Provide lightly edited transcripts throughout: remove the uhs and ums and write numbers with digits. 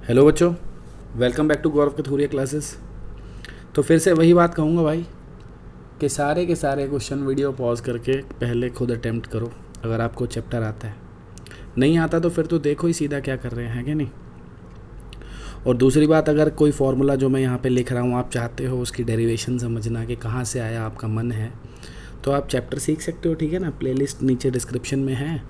Hello बच्चों, welcome back to Gaurav Kathuria classes. तो फिर से वही बात कहूँगा भाई कि सारे के सारे क्वेश्चन वीडियो पॉज करके पहले खुद अटेम्प्ट करो। अगर आपको चैप्टर आता है, नहीं आता तो फिर तो देखो ही सीधा क्या कर रहे हैं कि नहीं। और दूसरी बात, अगर कोई फार्मूला जो मैं यहाँ पे लिख रहा हूँ आप चाहते हो उसकी डेरिवेशन समझना कि कहाँ से आया, आपका मन है तो आप चैप्टर सीख सकते हो, ठीक है ना। प्लेलिस्ट नीचे डिस्क्रिप्शन में है,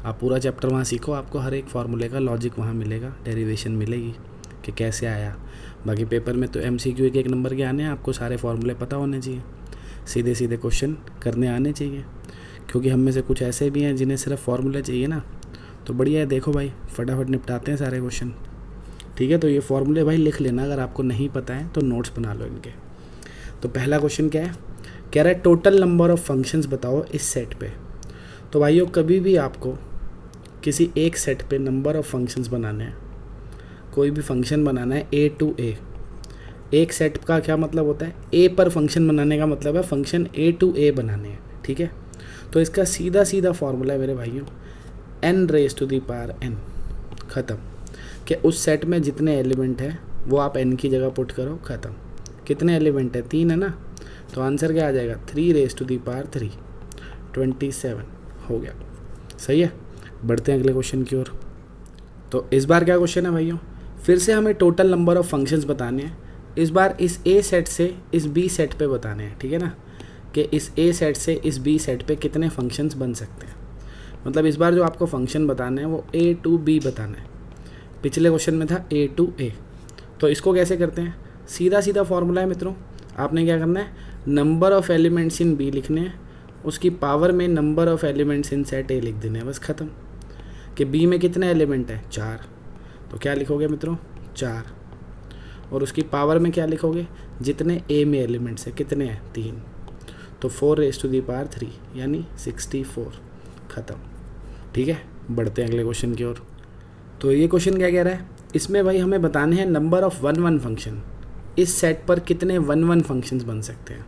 आप पूरा चैप्टर वहाँ सीखो। आपको हर एक फार्मूले का लॉजिक वहाँ मिलेगा, डेरिवेशन मिलेगी कि कैसे आया। बाकी पेपर में तो MCQ एक नंबर के आने हैं, आपको सारे फार्मूले पता होने चाहिए, सीधे सीधे क्वेश्चन करने आने चाहिए। क्योंकि हम में से कुछ ऐसे भी हैं जिन्हें सिर्फ फार्मूले चाहिए ना, तो बढ़िया है। देखो भाई, फटाफट निपटाते हैं सारे क्वेश्चन, ठीक है। तो ये फार्मूले भाई लिख लेना, अगर आपको नहीं पता है तो नोट्स बना लो इनके। तो पहला क्वेश्चन क्या है, कह रहा है टोटल नंबर ऑफ़ फंक्शंस बताओ इस सेट पे। तो भाइयों, कभी भी आपको किसी एक सेट पे नंबर ऑफ़ फंक्शंस बनाने हैं, कोई भी फंक्शन बनाना है A to A। एक सेट का क्या मतलब होता है, A पर फंक्शन बनाने का मतलब है फंक्शन A to A बनाने हैं, ठीक है। तो इसका सीधा सीधा फार्मूला है मेरे भाइयों, n raise to the power n, ख़त्म। कि उस सेट में जितने एलिमेंट हैं वो आप n की जगह पुट करो, ख़त्म। कितने एलिमेंट है, 3 है ना, तो आंसर क्या आ जाएगा, 3 रेज़ टू दी पावर 3, 27 हो गया। सही है, बढ़ते हैं अगले क्वेश्चन की ओर। तो इस बार क्या क्वेश्चन है भाइयों, फिर से हमें टोटल नंबर ऑफ़ फंक्शंस बताने हैं। इस बार इस A सेट से इस B सेट पे बताने हैं, ठीक है ना, कि इस A सेट से इस B सेट पे कितने फंक्शंस बन सकते हैं। मतलब इस बार जो आपको फंक्शन बताना है वो A to B बताना है। पिछले क्वेश्चन में था A to A। तो इसको कैसे करते हैं, सीधा सीधा फार्मूला है मित्रों। आपने क्या करना है, number of elements in B लिखने हैं, उसकी पावर में number of elements in set A लिख देने हैं, बस ख़त्म। कि B में कितने एलिमेंट है, 4, तो क्या लिखोगे मित्रों, 4। और उसकी पावर में क्या लिखोगे, जितने A में एलिमेंट्स है कितने हैं, 3, तो 4 रेज़ टू दी पावर 3 यानी 64, ख़त्म। ठीक है, बढ़ते हैं अगले क्वेश्चन की ओर। तो ये क्वेश्चन क्या कह रहा है, इसमें भाई हमें बताने हैं नंबर ऑफ़ 1 फंक्शन, इस सेट पर कितने 1 फंक्शंस बन सकते हैं।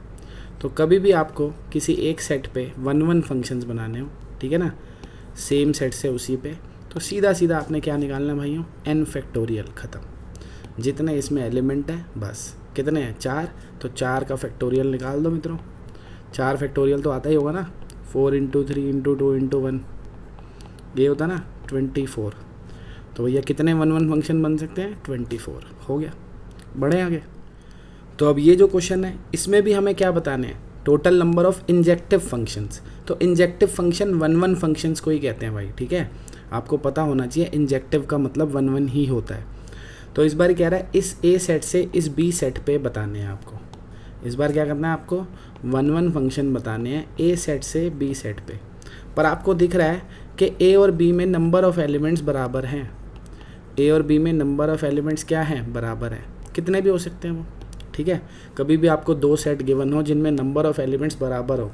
तो कभी भी आपको किसी एक सेट पे 1 फंक्शंस बनाने हो, ठीक है ना, सेम सेट से उसी पे, तो सीधा सीधा आपने क्या निकालना है भाइयों, n फैक्टोरियल, ख़त्म। जितने इसमें एलिमेंट है बस कितने हैं, 4, तो 4 का फैक्टोरियल निकाल दो मित्रों। 4 फैक्टोरियल तो आता ही होगा ना, 4 × 3 × 2 × 1, ये होता ना 24। तो भैया कितने 1 फंक्शन बन सकते हैं, 24 हो गया। बढ़े आगे। तो अब ये जो क्वेश्चन है इसमें भी हमें क्या बताने हैं, total number of injective functions. तो इंजेक्टिव फंक्शन 1 फंक्शंस को ही कहते हैं भाई, ठीक है। आपको पता होना चाहिए इंजेक्टिव का मतलब 1 ही होता है। तो इस बार कह रहा है इस A सेट से इस B सेट पे बताने हैं आपको। इस बार क्या करना है, आपको 1 फंक्शन बताने हैं A सेट से B सेट पे। पर आपको दिख रहा है कि A और B में नंबर ऑफ़ एलिमेंट्स बराबर हैं। A और B में नंबर ऑफ़ एलिमेंट्स क्या हैं, बराबर है। कितने भी हो सकते हैं वो, ठीक है। कभी भी आपको 2 सेट गिवन हो जिनमें नंबर ऑफ़ एलिमेंट्स बराबर हो,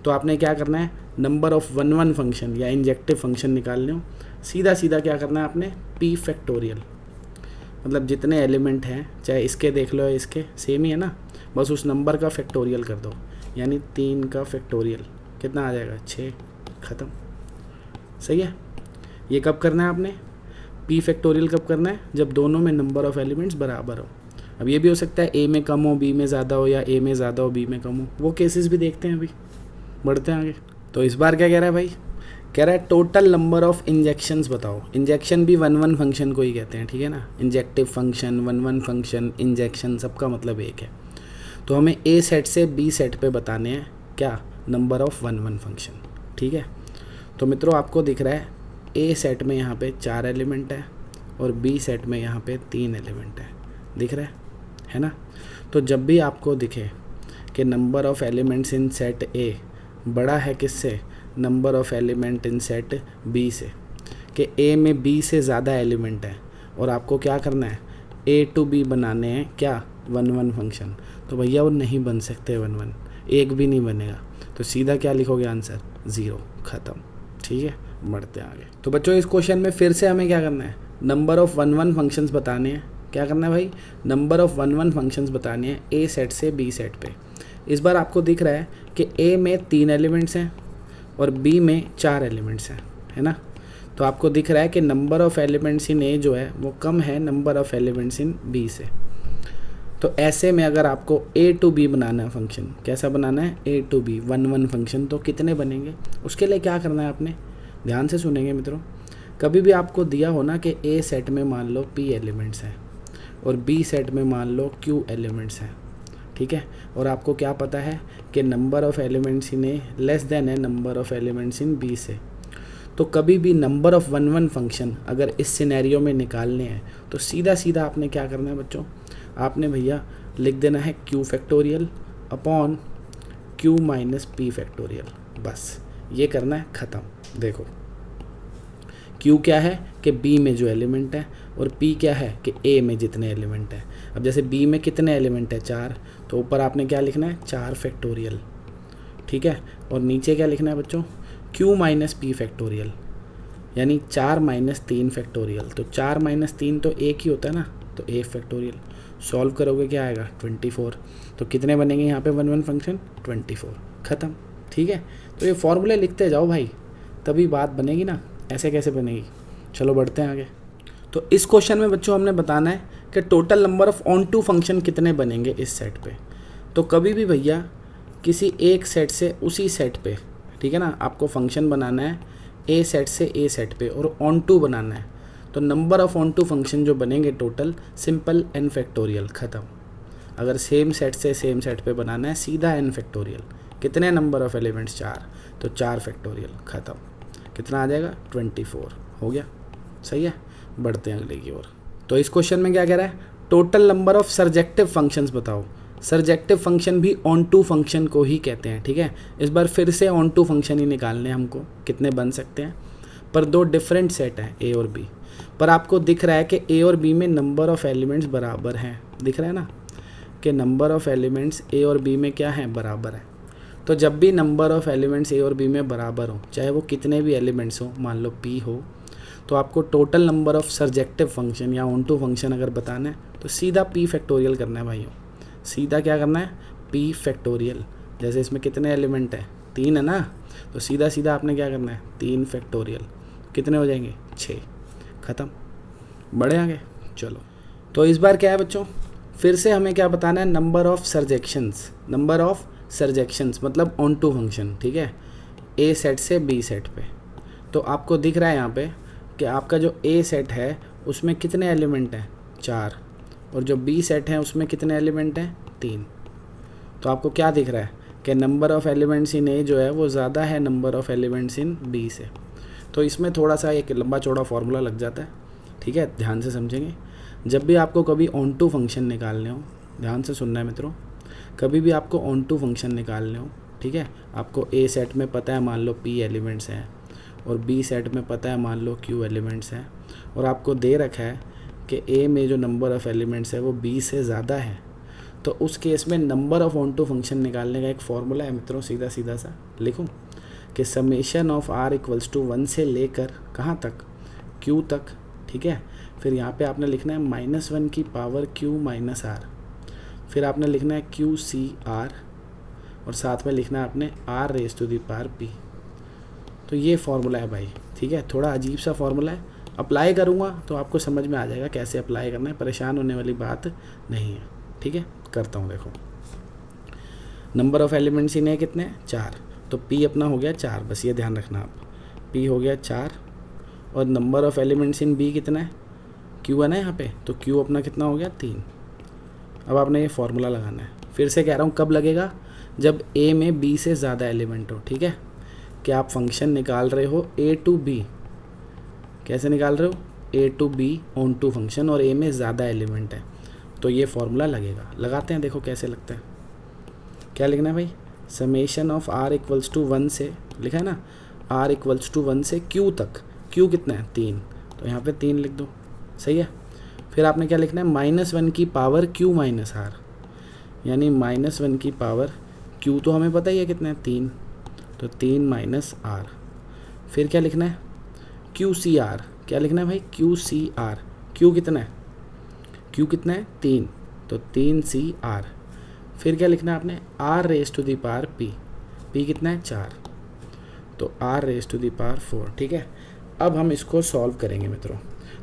तो आपने क्या करना है, नंबर ऑफ़ 1 फंक्शन या इंजेक्टिव फंक्शन निकालने हो, सीधा सीधा क्या करना है आपने, P फैक्टोरियल। मतलब जितने एलिमेंट हैं, चाहे इसके देख लो या इसके, सेम ही है ना, बस उस नंबर का फैक्टोरियल कर दो, यानी 3 का फैक्टोरियल कितना आ जाएगा, 6, ख़त्म। सही है। ये कब करना है आपने, P फैक्टोरियल कब करना है, जब दोनों में नंबर ऑफ़ एलिमेंट्स बराबर हो। अब ये भी हो सकता है A में कम हो B में ज़्यादा हो, या A में ज़्यादा हो B में कम हो, वो केसेस भी देखते हैं अभी। बढ़ते हैं आगे। तो इस बार क्या कह रहा है भाई, कह रहा है टोटल नंबर ऑफ़ इंजेक्शंस बताओ। इंजेक्शन भी 1 फंक्शन को ही कहते हैं, ठीक है ना। इंजेक्टिव फंक्शन, 1 फंक्शन, इंजेक्शन, सबका मतलब एक है। तो हमें A सेट से B सेट पे बताने हैं क्या, नंबर ऑफ़ 1 फंक्शन, ठीक है। तो मित्रों आपको दिख रहा है A सेट में यहाँ पे 4 एलिमेंट है और B सेट में यहाँ पे 3 एलिमेंट है, दिख रहा है ना। तो जब भी आपको दिखे कि number of elements in set A बड़ा है किससे, number of element in set B से, कि A में B से ज़्यादा एलिमेंट है और आपको क्या करना है, A to B बनाने हैं क्या, 1 फंक्शन, तो भैया वो नहीं बन सकते 1, एक भी नहीं बनेगा। तो सीधा क्या लिखोगे आंसर, 0, ख़त्म। ठीक है, बढ़ते आगे। तो बच्चों इस क्वेश्चन में फिर से हमें क्या करना है, नंबर ऑफ़ 1 फंक्शंस बताने हैं। क्या करना है भाई, नंबर ऑफ़ 1 फंक्शंस बताने हैं A सेट से B सेट पे। इस बार आपको दिख रहा है कि A में 3 एलिमेंट्स हैं और B में 4 एलिमेंट्स हैं, है ना। तो आपको दिख रहा है कि number of elements in A जो है वो कम है number of elements in B से। तो ऐसे में अगर आपको ए टू बी बनाना है फंक्शन, कैसा बनाना है, ए टू बी 1 1 फंक्शन, तो कितने बनेंगे? उसके लिए क्या करना है आपने, ध्यान से सुनेंगे मित्रों। कभी भी आपको दिया हो ना कि ए सेट में मान लो पी एलिमेंट्स हैं और बी सेट में मान लो क्यू एलिमेंट्स हैं, ठीक है, और आपको क्या पता है कि number of elements in A less than है number of elements in B से, तो कभी भी नंबर ऑफ़ 1 1 फंक्शन अगर इस सिनेरियो में निकालने हैं तो सीधा सीधा आपने क्या करना है बच्चों, आपने भैया लिख देना है Q factorial upon Q minus P factorial, बस ये करना है, ख़त्म। देखो क्यू क्या है कि बी में जो एलिमेंट है और पी क्या है कि ए में जितने एलिमेंट है। अब जैसे बी में कितने एलिमेंट है, 4, तो ऊपर आपने क्या लिखना है, 4 फैक्टोरियल, ठीक है, और नीचे क्या लिखना है बच्चों, क्यू माइनस पी फैक्टोरियल, यानी 4 माइनस 3 फैक्टोरियल। तो 4 माइनस 3 तो एक ही होता है ना, तो ए फैक्टोरियल। सॉल्व करोगे क्या आएगा, 24। तो कितने बनेंगे यहाँ पे 1 1 फंक्शन, 24, ख़त्म, ठीक है। तो ये फॉर्मूले लिखते जाओ भाई, तभी बात बनेगी ना, ऐसे कैसे बनेगी। चलो बढ़ते हैं आगे। तो इस क्वेश्चन में बच्चों हमने बताना है कि total number of on to function कितने बनेंगे इस सेट पे। तो कभी भी भैया किसी एक सेट से उसी सेट पे, ठीक है ना, आपको फंक्शन बनाना है ए सेट से ए सेट पे और ऑन टू बनाना है, तो number of on to function जो बनेंगे टोटल, सिंपल n फैक्टोरियल, ख़त्म। अगर सेम सेट से सेम सेट पे बनाना है सीधा n फैक्टोरियल, कितने नंबर ऑफ़ एलिमेंट्स, 4, तो 4 फैक्टोरियल, ख़त्म। कितना आ जाएगा, 24, हो गया, सही है। बढ़ते हैं अगले की ओर। तो इस क्वेश्चन में क्या कह रहा है, टोटल नंबर ऑफ़ सरजेक्टिव फंक्शंस बताओ। सरजेक्टिव फंक्शन भी ऑन टू फंक्शन को ही कहते हैं, ठीक है। इस बार फिर से ऑन टू फंक्शन ही निकालने हैं हमको, कितने बन सकते हैं, पर 2 डिफरेंट सेट हैं ए और बी, पर आपको दिख रहा है कि ए और बी में नंबर ऑफ़ एलिमेंट्स बराबर हैं, दिख रहा है ना कि नंबर ऑफ़ एलिमेंट्स ए और बी में क्या है, बराबर है। तो जब भी नंबर ऑफ़ एलिमेंट्स ए और बी में बराबर हो, चाहे वो कितने भी एलिमेंट्स हो, मान लो पी हो, तो आपको टोटल नंबर ऑफ़ सरजेक्टिव फंक्शन या ऑन टू फंक्शन अगर बताना है तो सीधा पी फैक्टोरियल करना है भाइयों, सीधा क्या करना है, पी फैक्टोरियल। जैसे इसमें कितने एलिमेंट है, 3 है ना, तो सीधा सीधा आपने क्या करना है, 3 फैक्टोरियल, कितने हो जाएंगे, 6, ख़त्म। बढ़े आगे, चलो। तो इस बार क्या है बच्चों, फिर से हमें क्या बताना है, नंबर ऑफ़ सरजेक्शंस, नंबर ऑफ़ सरजेक्शंस मतलब ऑन टू फंक्शन, ठीक है, ए सेट से बी सेट पे। तो आपको दिख रहा है यहाँ पे कि आपका जो ए सेट है उसमें कितने एलिमेंट हैं, 4, और जो बी सेट है उसमें कितने एलिमेंट हैं, 3। तो आपको क्या दिख रहा है कि number of elements in A जो है वो ज़्यादा है number of elements in B से। तो इसमें थोड़ा सा एक लंबा चौड़ा फार्मूला लग जाता है, ठीक है, ध्यान से समझेंगे। जब भी आपको कभी ऑन टू फंक्शन निकालने हो, ध्यान से सुनना है मित्रों, कभी भी आपको ऑन टू फंक्शन निकालने हो, ठीक है, आपको ए सेट में पता है मान लो पी एलिमेंट्स हैं और बी सेट में पता है मान लो क्यू एलिमेंट्स हैं, और आपको दे रखा है कि ए में जो नंबर ऑफ़ एलिमेंट्स है वो बी से ज़्यादा है, तो उस केस में number of on to function निकालने का एक फॉर्मूला है मित्रों, सीधा सीधा सा लिखूं कि summation of r equals to 1 से लेकर कहाँ तक, q तक, ठीक है। फिर यहाँ पे आपने लिखना है -1 की पावर q माइनस r, फिर आपने लिखना है क्यू सी आर, और साथ में लिखना है आपने r raise to the power p। तो ये फार्मूला है भाई, ठीक है, थोड़ा अजीब सा फार्मूला है, अप्लाई करूँगा तो आपको समझ में आ जाएगा कैसे अप्लाई करना है, परेशान होने वाली बात नहीं है, ठीक है। करता हूँ, देखो नंबर ऑफ़ एलिमेंट्स इन ए कितने, 4, तो p अपना हो गया 4, बस ये ध्यान रखना आप, p हो गया 4, और number of elements in b कितना है, q है ना यहाँ पे, तो q अपना कितना हो गया, 3। अब आपने ये फार्मूला लगाना है, फिर से कह रहा हूँ कब लगेगा, जब a में b से ज़्यादा एलिमेंट हो, ठीक है, कि आप फंक्शन निकाल रहे हो a टू b, कैसे निकाल रहे हो, a to b on to function और a में ज़्यादा एलिमेंट है, तो ये फार्मूला लगेगा। लगाते हैं, देखो कैसे लगता है। क्या लिखना है भाई, summation of r equals to 1 से, लिखा है ना, r इक्वल्स टू 1 से q तक, q कितना है, 3, तो यहाँ पे 3 लिख दो, सही है। फिर आपने क्या लिखना है, -1 की पावर q माइनस r, यानी -1 की पावर q तो हमें पता ही है कितना है, 3, तो 3 माइनस r। फिर क्या लिखना है, क्यू सी आर, क्या लिखना है भाई, क्यू सी आर, q कितना है, q कितना है, 3, तो 3 सी आर। फिर क्या लिखना है आपने, r raise to the power p, p कितना है, 4, तो r raise to the power 4, ठीक है। अब हम इसको सॉल्व करेंगे मित्रों।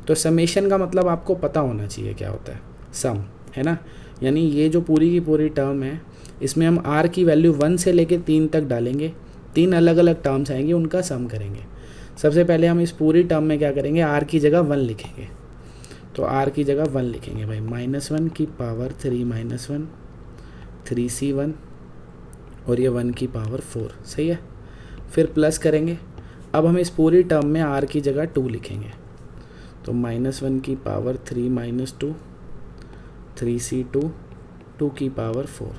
तो समेशन का मतलब आपको पता होना चाहिए क्या होता है, सम, है ना। यानी ये जो पूरी की पूरी टर्म है इसमें हम r की वैल्यू 1 से लेके 3 तक डालेंगे, 3 अलग अलग टर्म्स आएंगे, उनका सम करेंगे। सबसे पहले हम इस पूरी टर्म में क्या करेंगे, r की जगह 1 लिखेंगे। तो r की जगह 1 लिखेंगे भाई, -1 की पावर 3 -1 3c1 और ये 1 की पावर 4, सही है। फिर प्लस करेंगे। अब हम इस पूरी टर्म में r की जगह 2 लिखेंगे। तो -1 की पावर 3 -2 3c2 2 की पावर 4।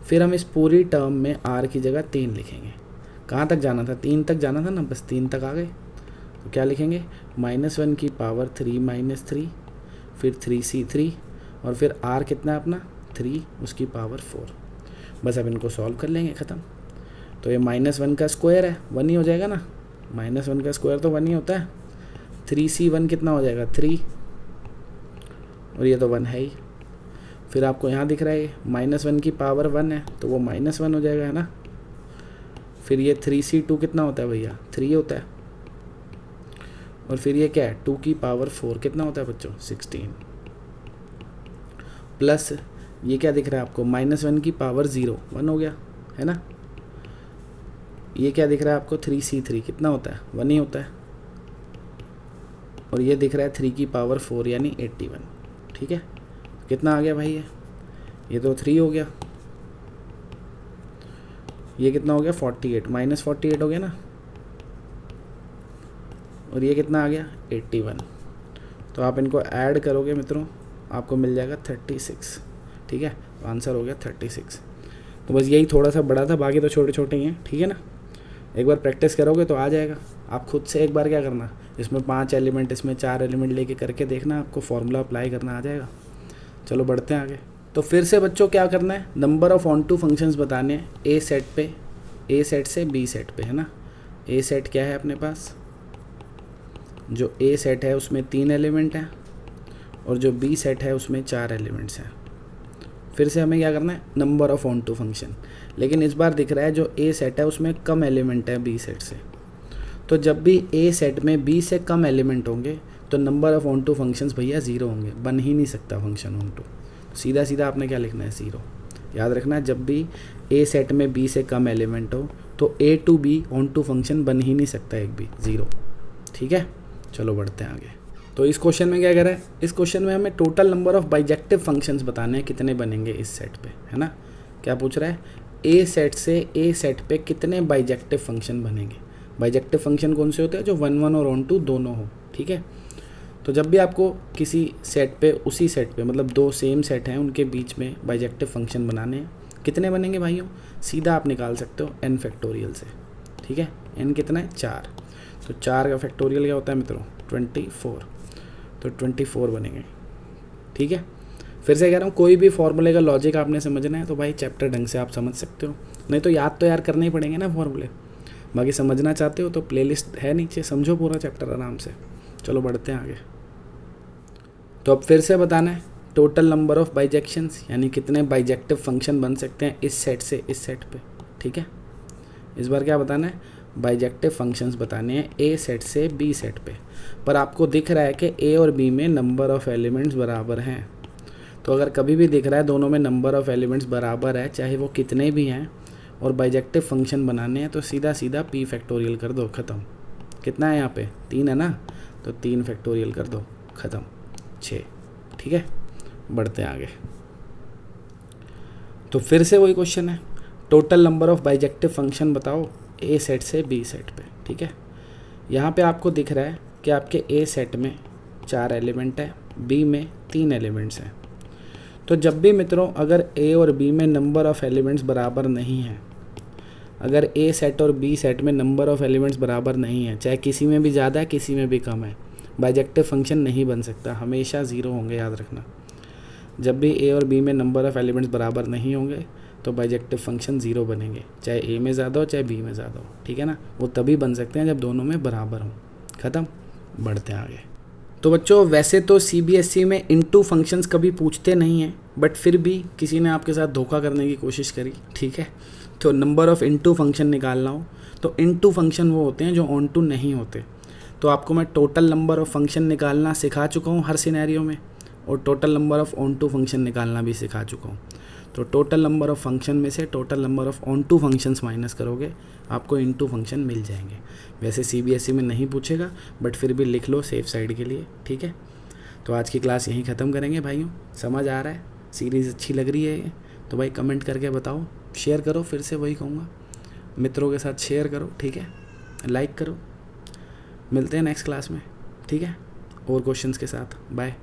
फिर हम इस पूरी टर्म में r की जगह 3 लिखेंगे। कहाँ तक जाना था, 3 तक जाना था ना, बस 3 तक आ गए। तो क्या लिखेंगे, -1 की पावर 3 -3 फिर 3c3 और फिर r कितना है अपना 3 उसकी पावर 4। बस अब इनको सॉल्व कर लेंगे, ख़त्म। तो ये -1 का स्क्वायर है 1 ही हो जाएगा ना, -1 का स्क्वायर तो 1 ही होता है। 3c1 कितना हो जाएगा 3 और ये तो 1 है ही। फिर आपको यहाँ दिख रहा है -1 की पावर 1 है तो वो -1 हो जाएगा, है ना। फिर ये 3c2 कितना होता है भैया 3 होता है। और फिर ये क्या है 2 की पावर 4 कितना होता है बच्चों 16। प्लस ये क्या दिख रहा है आपको -1 की पावर 0 1 हो गया, है ना। ये क्या दिख रहा है आपको 3c3 कितना होता है 1 ही होता है। और ये दिख रहा है 3 की पावर 4 यानी 81, ठीक है। कितना आ गया भाई ये तो 3 हो गया। ये कितना हो गया 48 -48 हो गया ना। और ये कितना आ गया 81। तो आप इनको ऐड करोगे मित्रों आपको मिल जाएगा 36, ठीक है। तो आंसर हो गया 36। तो बस यही थोड़ा सा बड़ा था, बाकी तो छोटे छोटे ही हैं, ठीक है ना। एक बार प्रैक्टिस करोगे तो आ जाएगा। आप खुद से एक बार क्या करना, इसमें 5 एलिमेंट इसमें 4 एलिमेंट लेके करके देखना, आपको फॉर्मूला अप्लाई करना आ जाएगा। चलो बढ़ते हैं आगे। तो फिर से बच्चों क्या करना है, number of onto functions बताने हैं ए सेट पे, ए सेट से बी सेट पे, है ना। ए सेट क्या है अपने पास, जो ए सेट है उसमें 3 एलिमेंट हैं और जो बी सेट है उसमें 4 एलिमेंट्स हैं। फिर से हमें क्या करना है, number of on to function. लेकिन इस बार दिख रहा है जो ए सेट है उसमें कम एलिमेंट है बी सेट से। तो जब भी ए सेट में बी से कम एलिमेंट होंगे तो number of onto functions भैया 0 होंगे, बन ही नहीं सकता फंक्शन ऑन टू। सीधा सीधा आपने क्या लिखना है 0। याद रखना जब भी ए सेट में बी से कम एलिमेंट हो तो A to B on to function बन ही नहीं सकता एक भी, 0, ठीक है। चलो बढ़ते हैं आगे। तो इस क्वेश्चन में क्या कह रहा है, इस क्वेश्चन में हमें total number of bijective functions बताने हैं कितने बनेंगे इस सेट पे, है ना। क्या पूछ रहा है, ए सेट से ए सेट पे कितने बाइजेक्टिव फंक्शन बनेंगे। बाइजेक्टिव फंक्शन कौन से होते हैं, जो 1 1 और ऑन टू दोनों हो, ठीक है। तो जब भी आपको किसी सेट पे, उसी सेट पे मतलब 2 सेम सेट हैं उनके बीच में बाइजेक्टिव फंक्शन बनाने हैं, कितने बनेंगे भाइयों, सीधा आप निकाल सकते हो n फैक्टोरियल से, ठीक है। n कितना है 4, तो 4 का फैक्टोरियल क्या होता है मित्रों 24, तो 24 बनेंगे, ठीक है। फिर से कह रहा हूँ कोई भी फॉर्मूले का लॉजिक आपने समझना है तो भाई चैप्टर ढंग से आप समझ सकते हो, नहीं तो याद तो यार करने ही पड़ेंगे ना फॉर्मूले। बाकी समझना चाहते हो तो प्लेलिस्ट है नीचे, समझो पूरा चैप्टर आराम से। चलो बढ़ते हैं आगे। तो अब फिर से बताना है टोटल नंबर ऑफ बाइजेक्शंस, यानी कितने बाइजेक्टिव फंक्शन बन सकते हैं इस सेट से इस सेट पे, ठीक है। इस बार क्या बताना है, बाइजेक्टिव फंक्शंस बताने हैं ए सेट से बी सेट पे। पर आपको दिख रहा है कि ए और बी में नंबर ऑफ एलिमेंट्स बराबर हैं। तो अगर कभी भी दिख रहा है दोनों में नंबर ऑफ एलिमेंट्स बराबर है, चाहे वो कितने भी हैं, और बाइजेक्टिव फंक्शन बनाने हैं, तो सीधा सीधा पी फैक्टोरियल कर दो, ख़त्म। कितना है यहाँ पे 3 है ना, तो 3 फैक्टोरियल कर दो, ख़त्म 6, ठीक है। बढ़ते हैं आगे। तो फिर से वही क्वेश्चन है, total number of bijective function बताओ ए सेट से बी सेट पे, ठीक है। यहाँ पे आपको दिख रहा है कि आपके ए सेट में 4 एलिमेंट है, बी में 3 एलिमेंट्स हैं। तो जब भी मित्रों अगर ए और बी में नंबर ऑफ एलिमेंट्स बराबर नहीं है, अगर ए सेट और बी सेट में नंबर ऑफ एलिमेंट्स बराबर नहीं है, चाहे किसी में भी ज़्यादा है किसी में भी कम है, बाइजेक्टिव फंक्शन नहीं बन सकता, हमेशा 0 होंगे, याद रखना। जब भी ए और बी में नंबर ऑफ एलिमेंट्स बराबर नहीं होंगे तो बाइजेक्टिव फंक्शन 0 बनेंगे, चाहे ए में ज़्यादा हो चाहे बी में ज़्यादा हो, ठीक है ना। वो तभी बन सकते हैं जब दोनों में बराबर हों, ख़त्म। बढ़ते हैं आगे। तो बच्चों वैसे तो CBSE में इनटू फंक्शंस कभी पूछते नहीं हैं, बट फिर भी किसी ने आपके साथ धोखा करने की कोशिश करी, ठीक है। तो नंबर ऑफ इनटू फंक्शन निकालना हो तो इनटू फंक्शन वो होते हैं जो ऑन टू नहीं होते। तो आपको मैं टोटल नंबर ऑफ़ फंक्शन निकालना सिखा चुका हूँ हर सिनेरियो में, और total number of on to function निकालना भी सिखा चुका हूँ। तो टोटल नंबर ऑफ़ फंक्शन में से total number of onto functions minus करोगे, आपको इन टू फंक्शन मिल जाएंगे। वैसे CBSE में नहीं पूछेगा, बट फिर भी लिख लो सेफ साइड के लिए, ठीक है। तो आज की क्लास यहीं ख़त्म करेंगे भाइयों। समझ आ रहा है, सीरीज़ अच्छी लग रही है तो भाई कमेंट करके बताओ, शेयर करो, फिर से वही कहूँगा, मित्रों के साथ शेयर करो, ठीक है, लाइक करो। मिलते हैं नेक्स्ट क्लास में, ठीक है, और क्वेश्चंस के साथ। बाय।